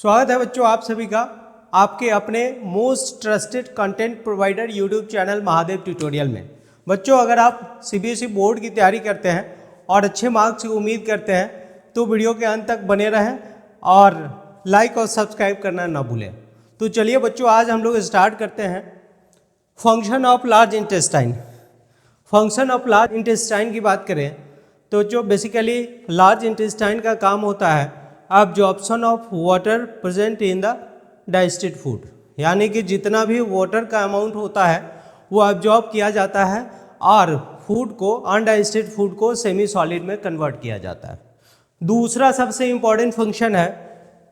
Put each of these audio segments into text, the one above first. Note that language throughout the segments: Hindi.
स्वागत है बच्चों आप सभी का आपके अपने most trusted content provider YouTube channel Mahadev tutorial में। बच्चों अगर आप सीबीएसई बोर्ड की तैयारी करते हैं और अच्छे मार्क्स की उम्मीद करते हैं तो वीडियो के अंत तक बने रहें और लाइक और सब्सक्राइब करना ना भूलें। तो चलिए बच्चों आज हम लोग स्टार्ट करते हैं function of large intestine. Function of large intestine की बात करें तो जो बेसिकली लार्ज इंटेस्टाइन का काम होता है absorption of water present in the digested food, यानी कि जितना भी वाटर का अमाउंट होता है वो एब्जॉर्ब किया जाता है और फूड को अनडाइजेस्टेड फूड को सेमी सॉलिड में कन्वर्ट किया जाता है। दूसरा सबसे इम्पॉर्टेंट फंक्शन है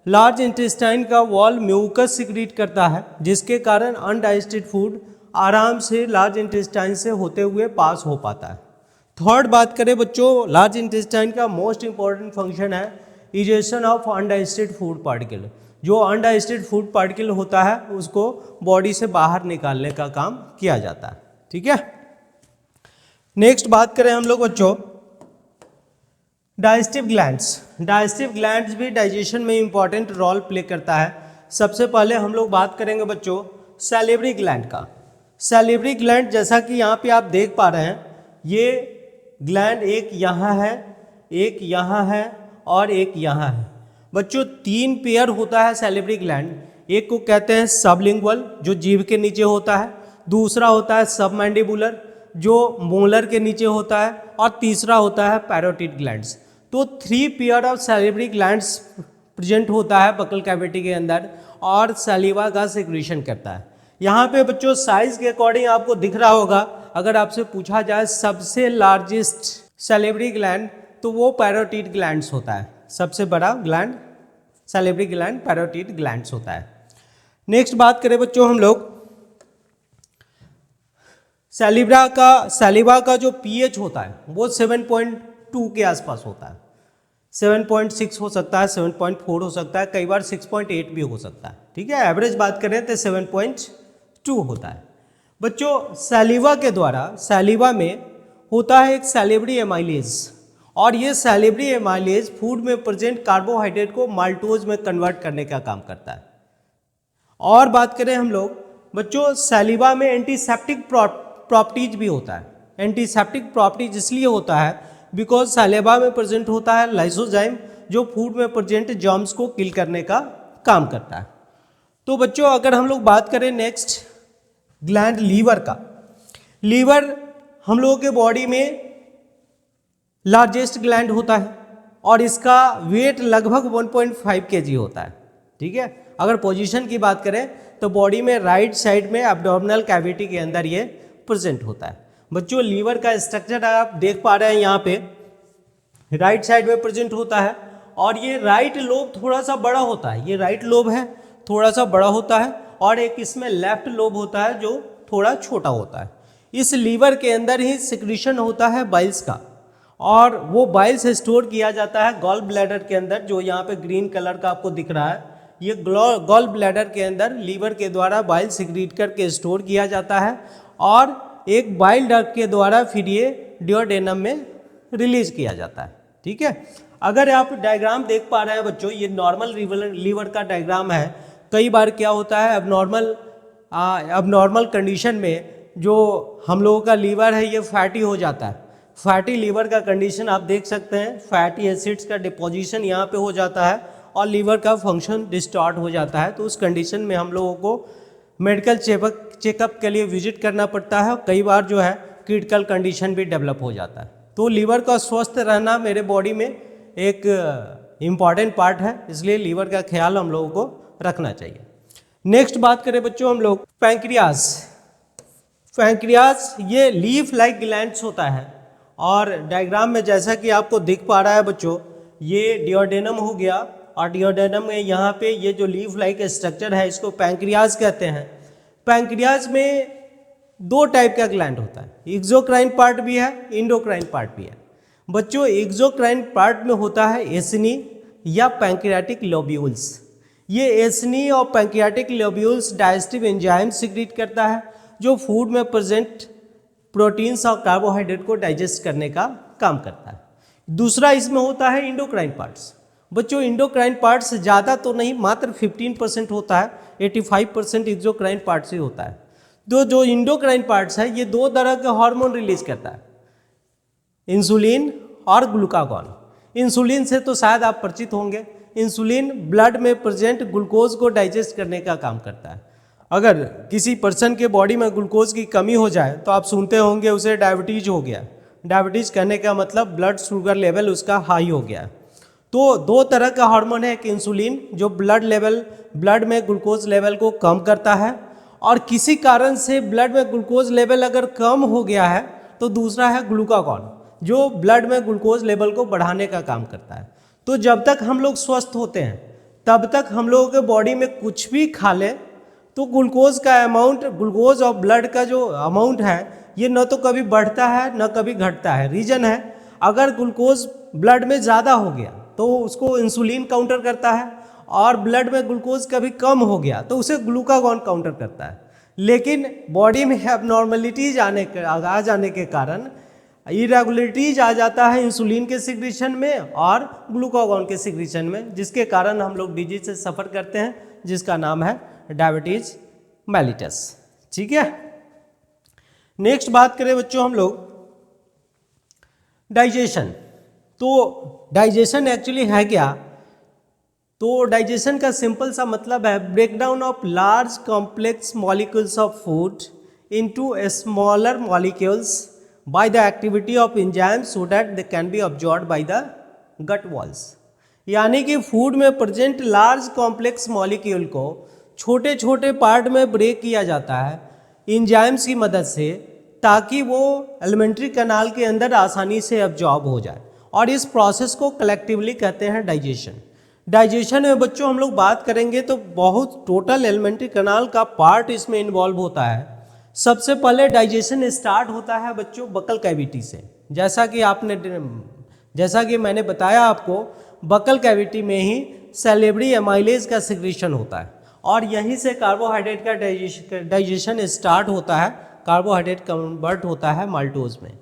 लार्ज इंटेस्टाइन का वॉल म्यूकस सिक्रीट करता है जिसके कारण अनडाइजेस्टेड फूड आराम से लार्ज इंटेस्टाइन से होते हुए पास हो पाता है। थर्ड बात करें बच्चों लार्ज इंटेस्टाइन का मोस्ट इम्पॉर्टेंट फंक्शन है egestion of undigested food particle. जो अनडाइजेस्टेड फूड पार्टिकल होता है उसको बॉडी से बाहर निकालने का काम किया जाता है। ठीक है, नेक्स्ट बात करें हम लोग बच्चों डाइजेस्टिव ग्लैंड्स। डाइजेस्टिव ग्लैंड्स भी डाइजेशन में इंपॉर्टेंट रोल प्ले करता है। सबसे पहले हम लोग बात करेंगे बच्चों सैलिवरी ग्लैंड का। सैलिवरी ग्लैंड जैसा कि यहाँ पे आप देख पा रहे हैं, ये ग्लैंड एक यहाँ है, एक यहाँ है और एक यहाँ है। बच्चों तीन पेयर होता है सैलिवरी ग्लैंड। एक को कहते हैं सबलिंगुअल जो जीभ के नीचे होता है, दूसरा होता है सबमैंडिबुलर जो मोलर के नीचे होता है और तीसरा होता है पैरोटिड ग्लैंड्स। तो three pair of salivary glands present होता है बकल कैविटी के अंदर और सैलिवा का सिक्रीशन करता है। यहाँ पे बच्चों साइज के अकॉर्डिंग आपको दिख रहा होगा, अगर आपसे पूछा जाए सबसे लार्जेस्ट सैलिवरी ग्लैंड तो वो पैरोटिड ग्लैंड्स होता है। सबसे बड़ा gland salivary gland parotid glands होता है। नेक्स्ट बात करें बच्चों हम लोग सैलिवा का जो पीएच होता है वो 7.2 के आसपास होता है। 7.6 हो सकता है, 7.4 हो सकता है, कई बार 6.8 भी हो सकता है। ठीक है, एवरेज बात करें तो 7.2 होता है। बच्चों सैलिवा के द्वारा सैलिवा में होता है एक सैलिवरी एमाइलेज और ये सैलिवरी एमाइलेज फूड में प्रेजेंट कार्बोहाइड्रेट को माल्टोज में कन्वर्ट करने का काम करता है। और बात करें हम लोग बच्चों सैलिवा में एंटीसेप्टिक प्रॉपर्टीज भी होता है। एंटीसेप्टिक प्रॉपर्टीज इसलिए होता है बिकॉज सैलिवा में प्रेजेंट होता है लाइसोजाइम जो फूड में प्रेजेंट जर्म्स को किल करने का काम करता है। तो बच्चों अगर हम लोग बात करें नेक्स्ट ग्लैंड लीवर का। लीवर हम लोगों के बॉडी में लार्जेस्ट ग्लैंड होता है और इसका वेट लगभग 1.5 kg होता है। ठीक है, अगर पोजीशन की बात करें तो बॉडी में राइट साइड में एब्डोमिनल कैविटी के अंदर ये प्रेजेंट होता है। बच्चों लीवर का स्ट्रक्चर आप देख पा रहे हैं, यहाँ पे राइट साइड में प्रेजेंट होता है और ये राइट लोब थोड़ा सा बड़ा होता है। ये राइट लोब है थोड़ा सा बड़ा होता है और एक इसमें लेफ्ट लोब होता है जो थोड़ा छोटा होता है। इस लीवर के अंदर ही सिक्रीशन होता है बाइल्स का और वो बाइल्स स्टोर किया जाता है गॉल ब्लैडर के अंदर जो यहाँ पे ग्रीन कलर का आपको दिख रहा है। ये गॉल ब्लैडर के अंदर लीवर के द्वारा बाइल सिक्रीट करके स्टोर किया जाता है और एक बाइल डक्ट के द्वारा फिर ये डिओडेनम में रिलीज किया जाता है। ठीक है, अगर आप डायग्राम देख पा रहे हैं बच्चों, ये नॉर्मल लीवर का डायग्राम है। कई बार क्या होता है अबनॉर्मल कंडीशन में जो हम लोगों का लीवर है ये फैटी हो जाता है। फैटी लीवर का कंडीशन आप देख सकते हैं, फैटी एसिड्स का डिपोजिशन यहाँ पे हो जाता है और लीवर का फंक्शन डिस्टॉर्ट हो जाता है। तो उस कंडीशन में हम लोगों को मेडिकल चेकअप के लिए विजिट करना पड़ता है और कई बार जो है क्रिटिकल कंडीशन भी डेवलप हो जाता है। तो लीवर का स्वस्थ रहना मेरे बॉडी में एक इम्पॉर्टेंट पार्ट है, इसलिए लीवर का ख्याल हम लोगों को रखना चाहिए। नेक्स्ट बात करें बच्चों हम लोग पैंक्रियाज। पैंक्रियाज ये लीफ लाइक ग्लैंड्स होता है और डायग्राम में जैसा कि आपको दिख पा रहा है बच्चों, ये डिओडेनम हो गया और डिओडेनम में यहाँ पे ये जो लीफ लाइक स्ट्रक्चर है इसको पैंक्रियाज कहते हैं। पैंक्रियाज में दो टाइप का ग्लैंड होता है, एक्सोक्राइन पार्ट भी है, इंडोक्राइन पार्ट भी है। बच्चों एक्सोक्राइन पार्ट में होता है एसिनी या पैंक्रियाटिक लोब्यूल्स। ये एसिनी और pancreatic lobules digestive enzyme secrete करता है जो फूड में प्रेजेंट प्रोटीन्स और कार्बोहाइड्रेट को डाइजेस्ट करने का काम करता है। दूसरा इसमें होता है इंडोक्राइन पार्ट्स। बच्चों इंडोक्राइन पार्ट से ज़्यादा तो नहीं, मात्र 15% होता है, 85% एक्सोक्राइन पार्ट से होता है। तो जो इंडोक्राइन पार्ट्स है ये दो तरह के हार्मोन रिलीज करता है, इंसुलिन और ग्लूकागॉन। इंसुलिन से तो शायद आप परिचित होंगे। इंसुलिन ब्लड में प्रेजेंट ग्लूकोज को डाइजेस्ट करने का काम करता है। अगर किसी पर्सन के बॉडी में ग्लूकोज की कमी हो जाए तो आप सुनते होंगे उसे डायबिटीज हो गया। डायबिटीज कहने का मतलब ब्लड शुगर लेवल उसका हाई हो गया। तो दो तरह का हार्मोन है, कि इंसुलिन जो ब्लड में ग्लूकोज लेवल को कम करता है, और किसी कारण से ब्लड में ग्लूकोज लेवल अगर कम हो गया है तो दूसरा है ग्लूकागॉन, जो ब्लड में ग्लूकोज लेवल को बढ़ाने का काम करता है। तो जब तक हम लोग स्वस्थ होते हैं तब तक हम लोगों के बॉडी में कुछ भी खा ले तो ग्लूकोज का अमाउंट, ग्लूकोज और ब्लड का जो अमाउंट है ये न तो कभी बढ़ता है न कभी घटता है। रीजन है, अगर ग्लूकोज ब्लड में ज़्यादा हो गया तो उसको इंसुलिन काउंटर करता है, और ब्लड में ग्लूकोज कभी कम हो गया तो उसे ग्लूकागॉन काउंटर करता है। लेकिन बॉडी में एबनॉर्मलिटीज आ जाने के कारण इरेगुलरिटीज आ जाता है इंसुलिन के सिक्रीशन में और ग्लूकागॉन के सिक्रीशन में, जिसके कारण हम लोग डिजीज से सफ़र करते हैं, जिसका नाम है डायबिटीज मेलिटस। ठीक है, नेक्स्ट बात करें बच्चों हम लोग डाइजेशन। तो डाइजेशन एक्चुअली है क्या? तो डाइजेशन का सिंपल सा मतलब है breakdown of large complex molecules of food into smaller molecules by the activity of enzymes so that they can be absorbed by the gut walls. यानी कि फूड में प्रेजेंट लार्ज कॉम्प्लेक्स मॉलिक्यूल को छोटे छोटे पार्ट में ब्रेक किया जाता है एंजाइम्स की मदद से, ताकि वो एलिमेंट्री कैनाल के अंदर आसानी से अब्जॉर्ब हो जाए, और इस प्रोसेस को कलेक्टिवली कहते हैं डाइजेशन। डाइजेशन में बच्चों हम लोग बात करेंगे तो बहुत टोटल एलिमेंट्री कैनाल का पार्ट इसमें इन्वॉल्व होता है। सबसे पहले डाइजेशन स्टार्ट होता है बच्चों बकल कैविटी से। जैसा कि मैंने बताया आपको, बकल कैविटी में ही सैलिवरी एमाइलेज का सिक्रीशन होता है, और यहीं से कार्बोहाइड्रेट का डाइजेशन स्टार्ट होता है, कार्बोहाइड्रेट कन्वर्ट होता है माल्टोज में।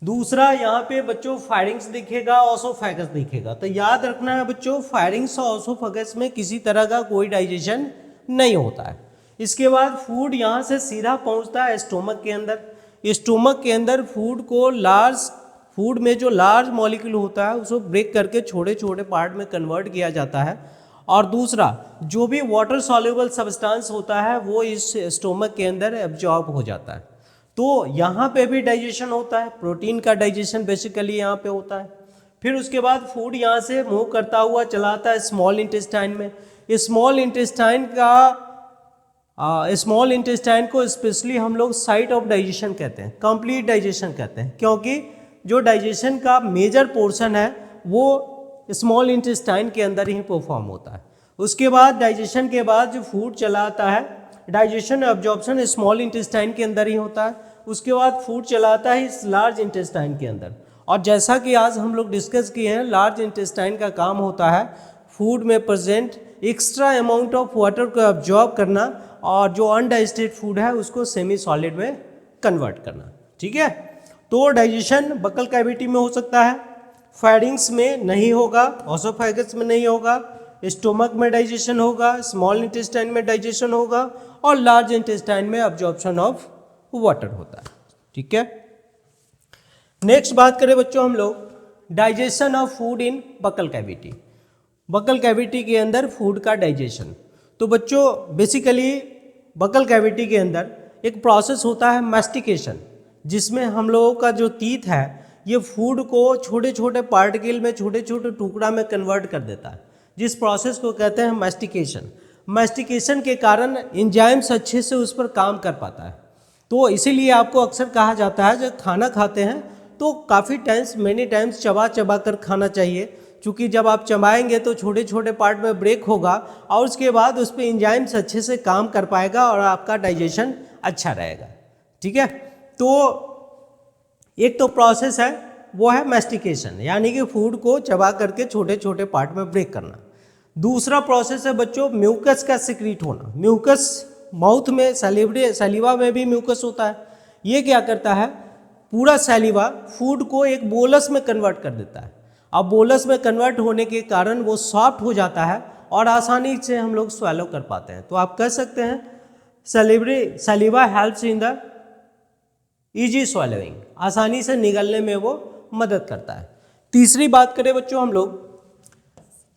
दूसरा यहाँ पे बच्चों फायरिंग्स दिखेगा, ऑसोफेगस दिखेगा। तो याद रखना है बच्चों, फायरिंग्स और ऑसोफेगस में किसी तरह का कोई डाइजेशन नहीं होता है। इसके बाद फूड यहाँ से सीधा पहुँचता है स्टोमक के अंदर। स्टोमक के अंदर फूड में जो लार्ज मॉलिक्यूल होता है उसको ब्रेक करके छोटे छोटे पार्ट में कन्वर्ट किया जाता है, और दूसरा जो भी वाटर सॉल्युबल सब्सटेंस होता है वो इस स्टोमक के अंदर एब्जॉर्ब हो जाता है। तो यहाँ पे भी डाइजेशन होता है, प्रोटीन का डाइजेशन बेसिकली यहाँ पे होता है। फिर उसके बाद फूड यहाँ से मूव करता हुआ चला आता है स्मॉल इंटेस्टाइन में। स्मॉल इंटेस्टाइन को स्पेशली हम लोग साइट ऑफ डाइजेशन कहते हैं, कंप्लीट डाइजेशन कहते हैं, क्योंकि जो डाइजेशन का मेजर पोर्शन है वो स्मॉल इंटेस्टाइन के अंदर ही परफॉर्म होता है। उसके बाद डाइजेशन के बाद जो फूड चला आता है, डाइजेशन और एब्जॉर्प्शन स्मॉल इंटेस्टाइन के अंदर ही होता है। उसके बाद फूड चला आता है इस लार्ज इंटेस्टाइन के अंदर, और जैसा कि आज हम लोग डिस्कस किए हैं, लार्ज इंटेस्टाइन का काम होता है फूड में present extra amount of water को एब्जॉर्ब करना, और जो अनडाइजेस्टेड फूड है उसको सेमी सॉलिड में कन्वर्ट करना। ठीक है, तो डाइजेशन बकल कैविटी में हो सकता है, फायरिंग्स में नहीं होगा, ऑसोफेगस में नहीं होगा, स्टोमक में डाइजेशन होगा, स्मॉल इंटेस्टाइन में डाइजेशन होगा, और लार्ज इंटेस्टाइन में अब्जॉर्प्शन ऑफ वाटर होता है। ठीक है, नेक्स्ट बात करें बच्चों हम लोग digestion of food in buccal cavity. Buccal cavity के अंदर फूड का डाइजेशन। तो बच्चों बेसिकली बकल कैविटी के अंदर एक प्रोसेस होता है मैस्टिकेशन, जिसमें हम लोगों का जो टीथ है ये फूड को छोटे छोटे पार्टिकल में, छोटे छोटे टुकड़ा में कन्वर्ट कर देता है, जिस प्रोसेस को कहते हैं मैस्टिकेशन। मैस्टिकेशन के कारण एंजाइम्स अच्छे से उस पर काम कर पाता है। तो इसीलिए आपको अक्सर कहा जाता है जब खाना खाते हैं तो काफ़ी मेनी टाइम्स चबा चबा कर खाना चाहिए, क्योंकि जब आप चबाएंगे तो छोटे छोटे पार्ट में ब्रेक होगा, और उसके बाद उस पर एंजाइम्स अच्छे से काम कर पाएगा और आपका डाइजेशन अच्छा रहेगा। ठीक है, तो एक तो प्रोसेस है वो है मैस्टिकेशन, यानी कि फूड को चबा करके छोटे छोटे पार्ट में ब्रेक करना। दूसरा प्रोसेस है बच्चों म्यूकस का सिक्रीट होना। म्यूकस माउथ में, सैलिवा में भी म्यूकस होता है। ये क्या करता है, पूरा सैलिवा फूड को एक बोलस में कन्वर्ट कर देता है, अब बोलस में कन्वर्ट होने के कारण वो सॉफ्ट हो जाता है और आसानी से हम लोग स्वैलो कर पाते हैं। तो आप कह सकते हैं saliva helps in the easy swallowing, आसानी से निगलने में वो मदद करता है। तीसरी बात करें बच्चों हम लोग,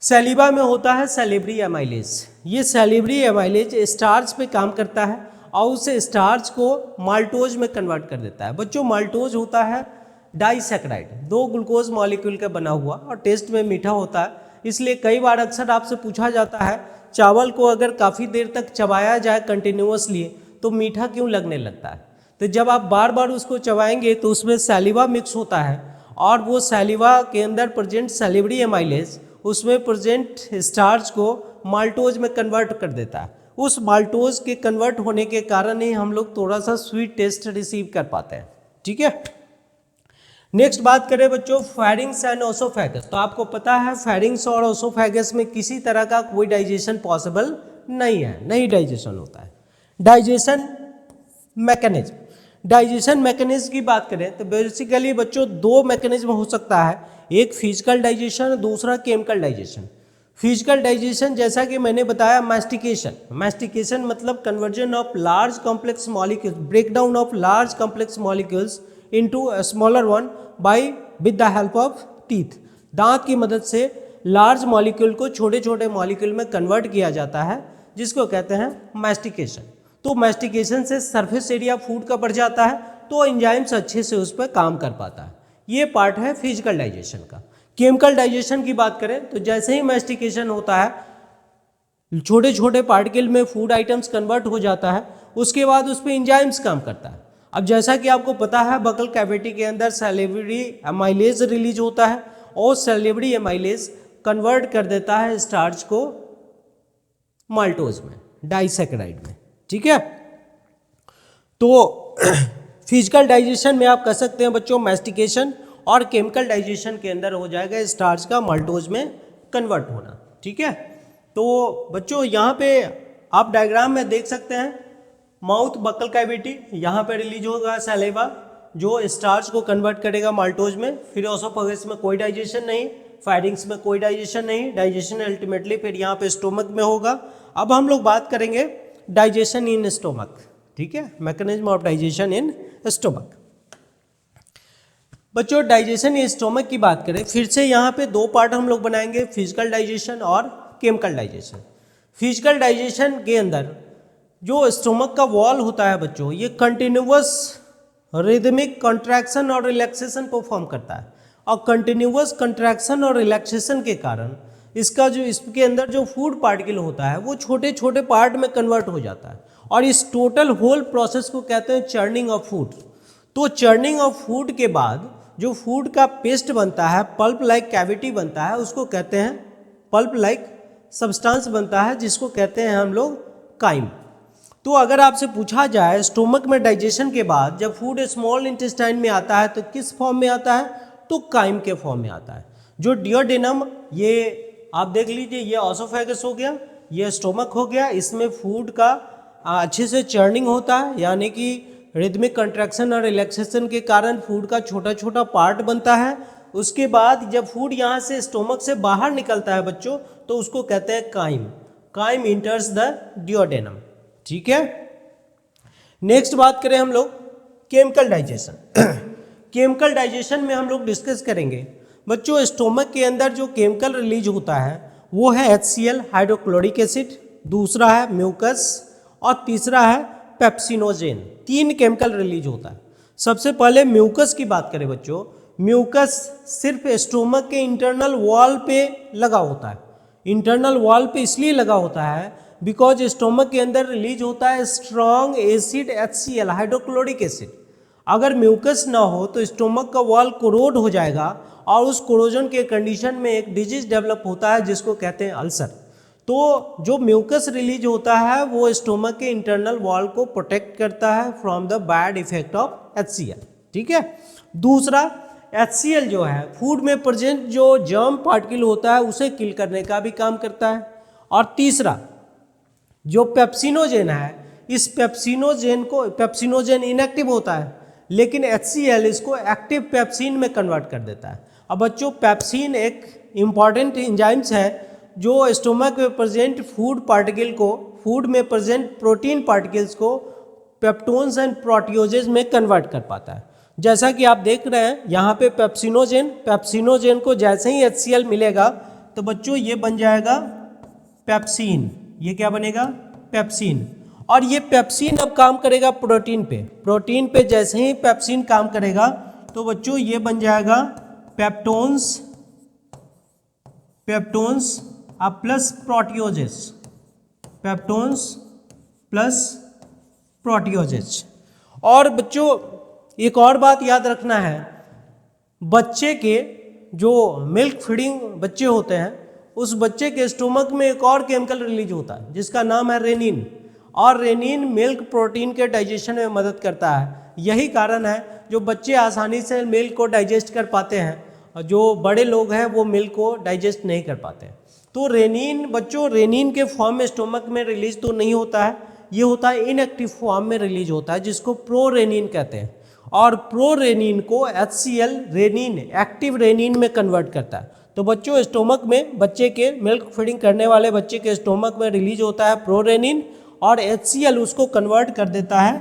सलीवा में होता है सैलिवरी एमाइलेज। ये सैलिवरी एमाइलेज स्टार्च पे काम करता है और उस स्टार्च को माल्टोज में कन्वर्ट कर देता है। बच्चों माल्टोज होता है डाइसैकेराइड, 2 ग्लूकोज मॉलिक्यूल का बना हुआ और टेस्ट में मीठा होता है। इसलिए कई बार अक्सर आपसे पूछा जाता है चावल को अगर काफ़ी देर तक चबाया जाए कंटिन्यूअसली तो मीठा क्यों लगने लगता है। तो जब आप बार बार उसको चबाएंगे तो उसमें सैलिवा मिक्स होता है और वो सैलिवा के अंदर प्रेजेंट सैलिवरी एमाइलेज उसमें प्रेजेंट स्टार्च को माल्टोज में कन्वर्ट कर देता है। उस माल्टोज के कन्वर्ट होने के कारण ही हम लोग थोड़ा सा स्वीट टेस्ट रिसीव कर पाते हैं। ठीक है, नेक्स्ट बात करें बच्चों फेरिंग्स एंड ओसोफेगस। तो आपको पता है फेरिंग्स और ओसोफेगस में किसी तरह का कोई डाइजेशन पॉसिबल नहीं है, नहीं डाइजेशन होता है। डाइजेशन मैकेनिज्म की बात करें तो बेसिकली बच्चों 2 मैकेनिज्म हो सकता है, एक फिजिकल डाइजेशन, दूसरा केमिकल डाइजेशन। फिजिकल डाइजेशन जैसा कि मैंने बताया मैस्टिकेशन मतलब conversion of large complex molecules, breakdown of large complex molecules into a smaller one by with the help of teeth. दांत की मदद से लार्ज मॉलिक्यूल को छोटे छोटे मॉलिक्यूल में कन्वर्ट किया जाता है, जिसको कहते हैं मैस्टिकेशन। तो मैस्टिकेशन से सरफेस एरिया फूड का बढ़ जाता है तो एंजाइम्स अच्छे से उस पर काम कर पाता है। ये पार्ट है फिजिकल डाइजेशन का। केमिकल डाइजेशन की बात करें तो जैसे ही मैस्टिकेशन होता है छोटे छोटे पार्टिकल में फूड आइटम्स कन्वर्ट हो जाता है, उसके बाद उस पर एंजाइम्स काम करता है। अब जैसा कि आपको पता है बकल कैविटी के अंदर सैलिवरी एमाइलेज रिलीज होता है और सैलिवरी एमाइलेज कन्वर्ट कर देता है स्टार्च को माल्टोज में, डाइसैकेराइड में। ठीक है, तो फिजिकल डाइजेशन में आप कह सकते हैं बच्चों मैस्टिकेशन, और केमिकल डाइजेशन के अंदर हो जाएगा स्टार्च का माल्टोज में कन्वर्ट होना। ठीक है, तो बच्चों यहाँ पे आप डायग्राम में देख सकते हैं माउथ बकल कैविटी, यहाँ पे रिलीज होगा सैलिवा जो स्टार्च को कन्वर्ट करेगा माल्टोज में। फिर ओसोफेगस में कोई डाइजेशन नहीं, फायरिंग्स में कोई डाइजेशन नहीं, डाइजेशन अल्टीमेटली फिर यहाँ पे स्टोमक में होगा। अब हम लोग बात करेंगे डाइजेशन इन स्टोमक। ठीक है, mechanism of digestion in stomach. बच्चों डाइजेशन इन स्टोमक की बात करें फिर से यहाँ पे 2 पार्ट हम लोग बनाएंगे, फिजिकल डाइजेशन और केमिकल डाइजेशन। फिजिकल डाइजेशन के अंदर जो स्टोमक का वॉल होता है बच्चों, ये कंटिन्यूअस रिदमिक कंट्रैक्शन और रिलैक्सेशन परफॉर्म करता है, और कंटिन्यूअस कंट्रैक्शन और रिलैक्सेशन के कारण इसका जो इसके अंदर जो फूड पार्टिकल होता है वो छोटे छोटे पार्ट में कन्वर्ट हो जाता है, और इस टोटल होल प्रोसेस को कहते हैं चर्निंग ऑफ फूड। तो चर्निंग ऑफ फूड के बाद जो फूड का पेस्ट बनता है, पल्प लाइक कैविटी बनता है, उसको कहते हैं पल्प लाइक सब्सटेंस बनता है, जिसको कहते हैं हम लोग काइम। तो अगर आपसे पूछा जाए स्टोमक में डाइजेशन के बाद जब फूड स्मॉल इंटेस्टाइन में आता है तो किस फॉर्म में आता है, तो काइम के फॉर्म में आता है। जो डियोडेनम, ये आप देख लीजिए, ये ओसोफेगस हो गया, ये स्टोमक हो गया, इसमें फूड का अच्छे से चर्निंग होता है, यानी कि रिदमिक कंट्रैक्शन और रिलैक्सेशन के कारण फूड का छोटा छोटा पार्ट बनता है। उसके बाद जब फूड यहाँ से स्टोमक से बाहर निकलता है बच्चों तो उसको कहते हैं chyme. Chyme enters the duodenum. ठीक है, नेक्स्ट बात करें हम लोग केमिकल डाइजेशन। केमिकल डाइजेशन में हम लोग डिस्कस करेंगे बच्चों स्टोमक के अंदर जो केमिकल रिलीज होता है वो है HCl हाइड्रोक्लोरिक एसिड, दूसरा है म्यूकस और तीसरा है पेप्सिनोजेन। 3 केमिकल रिलीज होता है। सबसे पहले म्यूकस की बात करें बच्चों, म्यूकस सिर्फ स्टोमक के इंटरनल वॉल पे लगा होता है। इंटरनल वॉल पे इसलिए लगा होता है बिकॉज स्टोमक के अंदर रिलीज होता है strong acid HCl hydrochloric acid. अगर म्यूकस ना हो तो स्टोमक का वॉल कोरोड हो जाएगा और उस कोरोजन के कंडीशन में एक डिजीज डेवलप होता है जिसको कहते हैं अल्सर। तो जो म्यूकस रिलीज होता है वो स्टोमक के इंटरनल वॉल को प्रोटेक्ट करता है from the bad effect of HCl। ठीक है, दूसरा HCl जो है फूड में प्रेजेंट जो जर्म पार्टिकल होता है उसे किल करने का भी काम करता है। और तीसरा जो पेप्सिनोजेन है, इस पेप्सिनोजेन इनएक्टिव होता है लेकिन HCl इसको एक्टिव पेप्सिन में कन्वर्ट कर देता है। अब बच्चों पेप्सिन एक इम्पॉर्टेंट एंजाइम्स है जो स्टोमक में प्रेजेंट फूड में प्रेजेंट प्रोटीन पार्टिकल्स को पेप्टोन्स एंड प्रोटियोजेज में कन्वर्ट कर पाता है। जैसा कि आप देख रहे हैं यहाँ पे पेप्सिनोजेन को जैसे ही HCl मिलेगा तो बच्चों ये बन जाएगा पेप्सिन। ये क्या बनेगा? पेप्सिन। और ये पेप्सिन अब काम करेगा प्रोटीन पे जैसे ही पेप्सिन काम करेगा तो बच्चों ये बन जाएगा पेप्टोन्स प्लस प्रोटियोजेस। और बच्चों एक और बात याद रखना है, बच्चे के जो मिल्क फीडिंग बच्चे होते हैं उस बच्चे के स्टोमक में एक और केमिकल रिलीज होता है जिसका नाम है रेनिन, और रेनिन मिल्क प्रोटीन के डाइजेशन में मदद करता है। यही कारण है जो बच्चे आसानी से मिल्क को डाइजेस्ट कर पाते हैं और जो बड़े लोग हैं वो मिल्क को डाइजेस्ट नहीं कर पाते। तो रेनिन बच्चों रेनिन के फॉर्म में स्टोमक में रिलीज तो नहीं होता है, ये होता है इनएक्टिव फॉर्म में रिलीज होता है जिसको प्रोरेनिन कहते हैं, और प्रोरेनिन को HCl रेनिन एक्टिव रेनिन में कन्वर्ट करता है। तो बच्चों स्टोमक में बच्चे के मिल्क फीडिंग करने वाले बच्चे के स्टोमक में रिलीज होता है प्रोरेनिन और HCl उसको कन्वर्ट कर देता है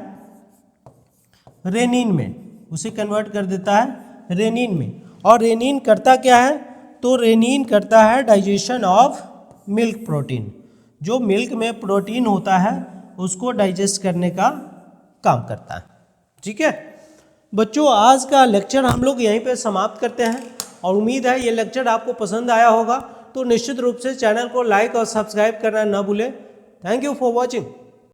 रेनिन में, उसे कन्वर्ट कर देता है रेनिन में। और रेनिन करता क्या है? तो रेनिन करता है डाइजेशन ऑफ मिल्क प्रोटीन, जो मिल्क में प्रोटीन होता है उसको डाइजेस्ट करने का काम करता है। ठीक है बच्चों, आज का लेक्चर हम लोग यहीं पे समाप्त करते हैं और उम्मीद है ये लेक्चर आपको पसंद आया होगा। तो निश्चित रूप से चैनल को लाइक और सब्सक्राइब करना ना भूलें। Thank you for watching.